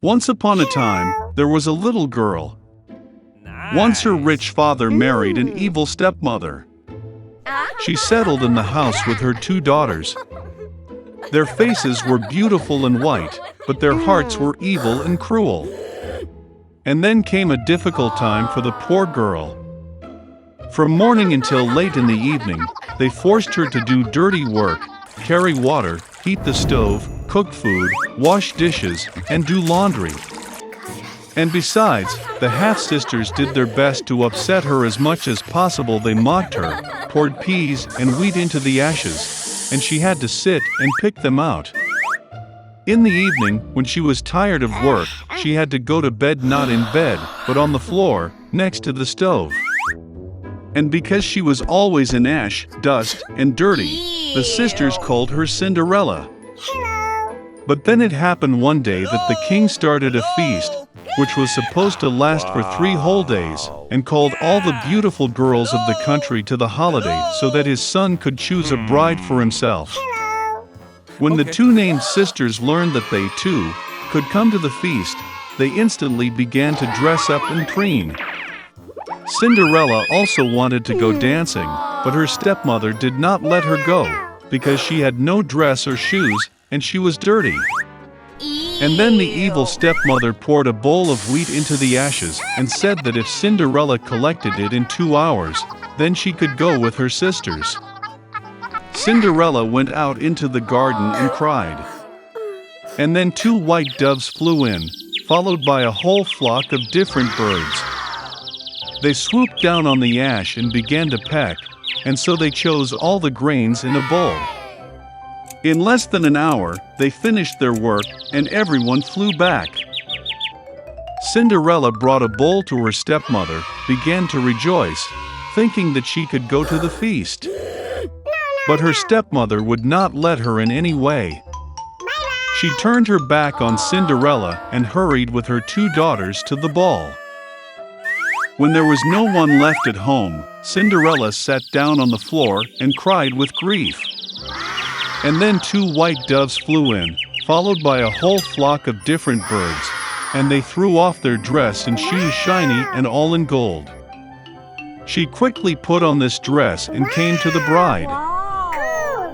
Once upon a time, there was a little girl. Once her rich father married an evil stepmother. She settled in the house with her two daughters. Their faces were beautiful and white, but their hearts were evil and cruel. And then came a difficult time for the poor girl. From morning until late in the evening, they forced her to do dirty work, carry water, heat the stove, cook food, wash dishes, and do laundry. And besides, the half-sisters did their best to upset her as much as possible. They mocked her, poured peas and wheat into the ashes, and she had to sit and pick them out. In the evening, when she was tired of work, she had to go to bed not in bed, but on the floor, next to the stove. And because she was always in ash, dust, and dirty, the sisters called her Cinderella. But then it happened one day that the king started a feast, which was supposed to last for 3 whole days, and called all the beautiful girls of the country to the holiday so that his son could choose a bride for himself. When the two named sisters learned that they, too, could come to the feast, they instantly began to dress up and preen. Cinderella also wanted to go dancing, but her stepmother did not let her go, because she had no dress or shoes, and she was dirty. And then the evil stepmother poured a bowl of wheat into the ashes, and said that if Cinderella collected it in 2 hours, then she could go with her sisters. Cinderella went out into the garden and cried. And then 2 white doves flew in, followed by a whole flock of different birds. They swooped down on the ash and began to peck, and so they chose all the grains in a bowl. In less than an hour, they finished their work, and everyone flew back. Cinderella brought a bowl to her stepmother, began to rejoice, thinking that she could go to the feast. But her stepmother would not let her in any way. She turned her back on Cinderella and hurried with her 2 daughters to the ball. When there was no one left at home, Cinderella sat down on the floor and cried with grief. And then 2 white doves flew in, followed by a whole flock of different birds, and they threw off their dress and shoes shiny and all in gold. She quickly put on this dress and came to the bride.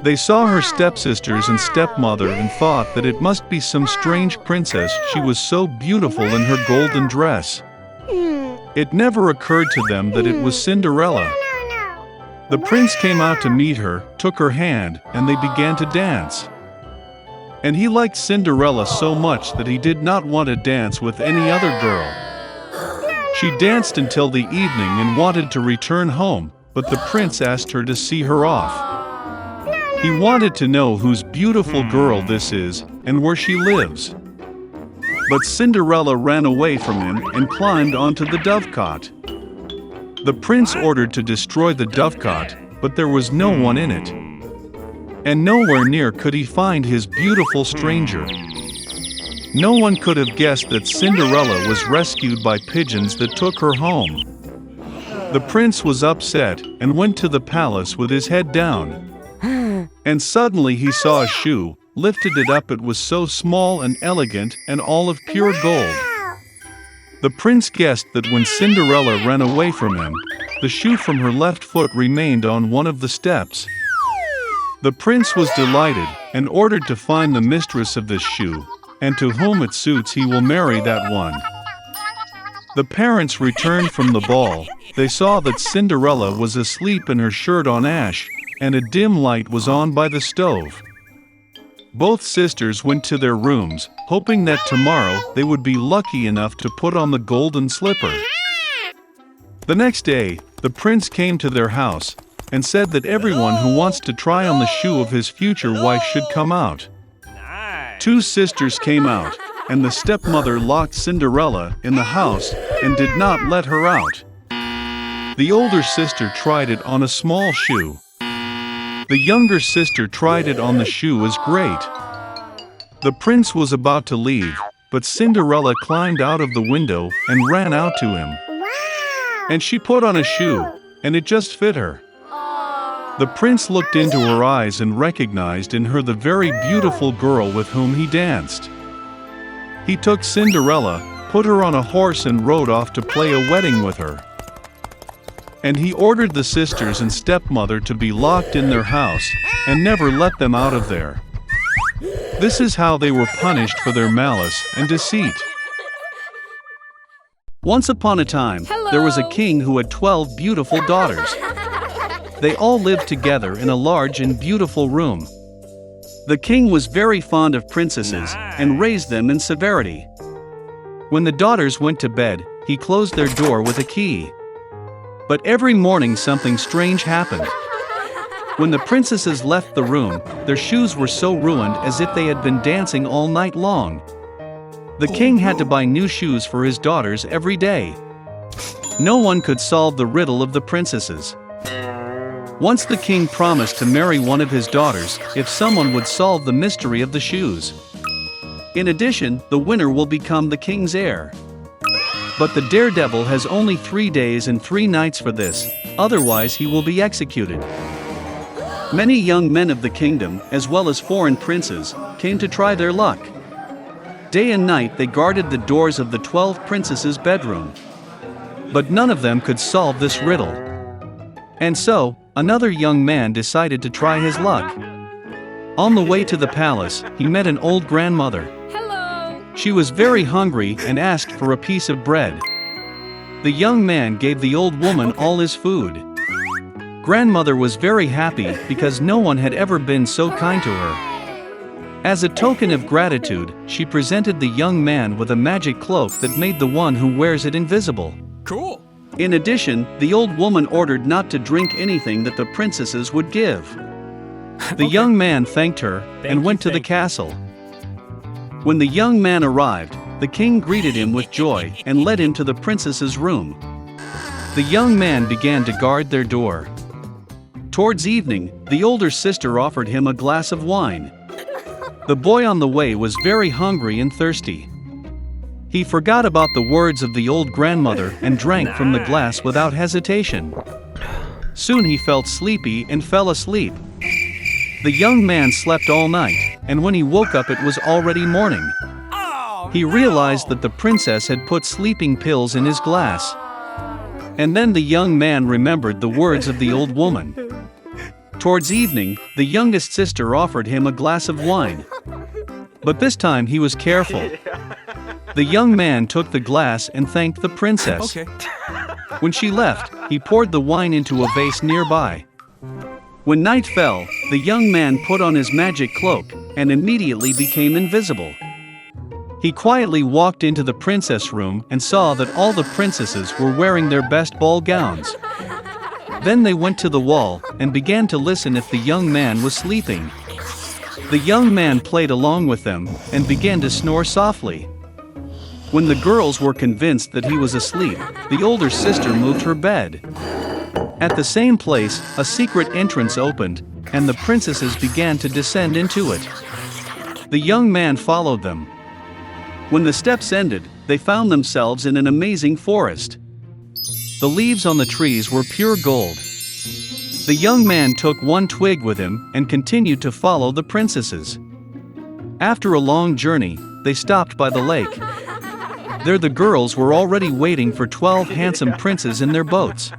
They saw her stepsisters and stepmother and thought that it must be some strange princess, she was so beautiful in her golden dress. It never occurred to them that it was Cinderella. The prince came out to meet her, took her hand, and they began to dance. And he liked Cinderella so much that he did not want to dance with any other girl. She danced until the evening and wanted to return home, but the prince asked her to see her off. He wanted to know whose beautiful girl this is, and where she lives. But Cinderella ran away from him and climbed onto the dovecot. The prince ordered to destroy the dovecot, but there was no one in it. And nowhere near could he find his beautiful stranger. No one could have guessed that Cinderella was rescued by pigeons that took her home. The prince was upset and went to the palace with his head down. And suddenly he saw a shoe, lifted it up. It was so small and elegant and all of pure gold. The prince guessed that when Cinderella ran away from him, the shoe from her left foot remained on one of the steps. The prince was delighted and ordered to find the mistress of this shoe, and to whom it suits he will marry that one. The parents returned from the ball. They saw that Cinderella was asleep in her shirt on ash, and a dim light was on by the stove. Both sisters went to their rooms, hoping that tomorrow they would be lucky enough to put on the golden slipper. The next day, the prince came to their house and said that everyone who wants to try on the shoe of his future wife should come out. 2 sisters came out, and the stepmother locked Cinderella in the house and did not let her out. The older sister tried it on a small shoe. The younger sister tried it on the shoe as great. The prince was about to leave, but Cinderella climbed out of the window and ran out to him. And she put on a shoe, and it just fit her. The prince looked into her eyes and recognized in her the very beautiful girl with whom he danced. He took Cinderella, put her on a horse and rode off to play a wedding with her. And he ordered the sisters and stepmother to be locked in their house, and never let them out of there. This is how they were punished for their malice and deceit. Once upon a time, there was a king who had 12 beautiful daughters. They all lived together in a large and beautiful room. The king was very fond of princesses and raised them in severity. When the daughters went to bed, he closed their door with a key. But every morning something strange happened. When the princesses left the room, their shoes were so ruined as if they had been dancing all night long. The king had to buy new shoes for his daughters every day. No one could solve the riddle of the princesses. Once the king promised to marry one of his daughters if someone would solve the mystery of the shoes. In addition, the winner will become the king's heir. But the daredevil has only 3 days and 3 nights for this, otherwise he will be executed. Many young men of the kingdom, as well as foreign princes, came to try their luck. Day and night they guarded the doors of the 12 princesses' bedroom. But none of them could solve this riddle. And so, another young man decided to try his luck. On the way to the palace, he met an old grandmother. Hello. She was very hungry and asked for a piece of bread. The young man gave the old woman all his food. Grandmother was very happy because no one had ever been so kind to her. As a token of gratitude, she presented the young man with a magic cloak that made the one who wears it invisible. Cool. In addition, the old woman ordered not to drink anything that the princesses would give. The young man thanked her and went to the castle. When the young man arrived, the king greeted him with joy and led him to the princess's room. The young man began to guard their door. Towards evening, the older sister offered him a glass of wine. The boy on the way was very hungry and thirsty. He forgot about the words of the old grandmother and drank from the glass without hesitation. Soon he felt sleepy and fell asleep. The young man slept all night, and when he woke up it was already morning. He realized that the princess had put sleeping pills in his glass. And then the young man remembered the words of the old woman. Towards evening, the youngest sister offered him a glass of wine. But this time he was careful. The young man took the glass and thanked the princess. When she left, he poured the wine into a vase nearby. When night fell, the young man put on his magic cloak and immediately became invisible. He quietly walked into the princess room and saw that all the princesses were wearing their best ball gowns. Then they went to the wall and began to listen if the young man was sleeping. The young man played along with them and began to snore softly. When the girls were convinced that he was asleep, the older sister moved her bed. At the same place, a secret entrance opened, and the princesses began to descend into it. The young man followed them. When the steps ended, they found themselves in an amazing forest. The leaves on the trees were pure gold. The young man took one twig with him and continued to follow the princesses. After a long journey, they stopped by the lake. There the girls were already waiting for 12 handsome princes in their boats.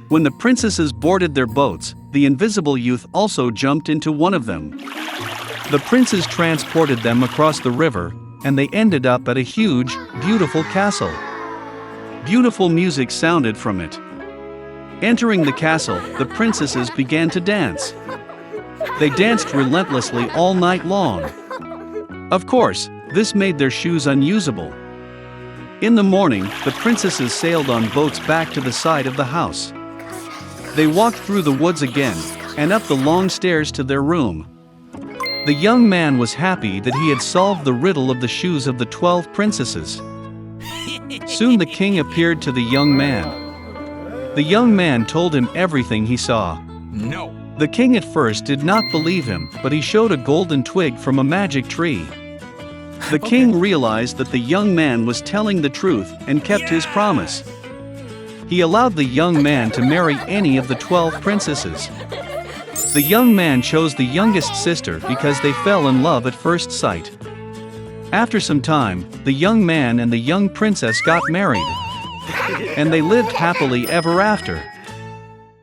When the princesses boarded their boats, the invisible youth also jumped into one of them. The princes transported them across the river, and they ended up at a huge, beautiful castle. Beautiful music sounded from it. Entering the castle, the princesses began to dance. They danced relentlessly all night long. Of course, this made their shoes unusable. In the morning, the princesses sailed on boats back to the side of the house. They walked through the woods again, and up the long stairs to their room. The young man was happy that he had solved the riddle of the shoes of the 12 princesses. Soon the king appeared to the young man. The young man told him everything he saw. No. The king at first did not believe him, but he showed a golden twig from a magic tree. The king realized that the young man was telling the truth and kept his promise. He allowed the young man to marry any of the 12 princesses. The young man chose the youngest sister because they fell in love at first sight. After some time, the young man and the young princess got married. And they lived happily ever after.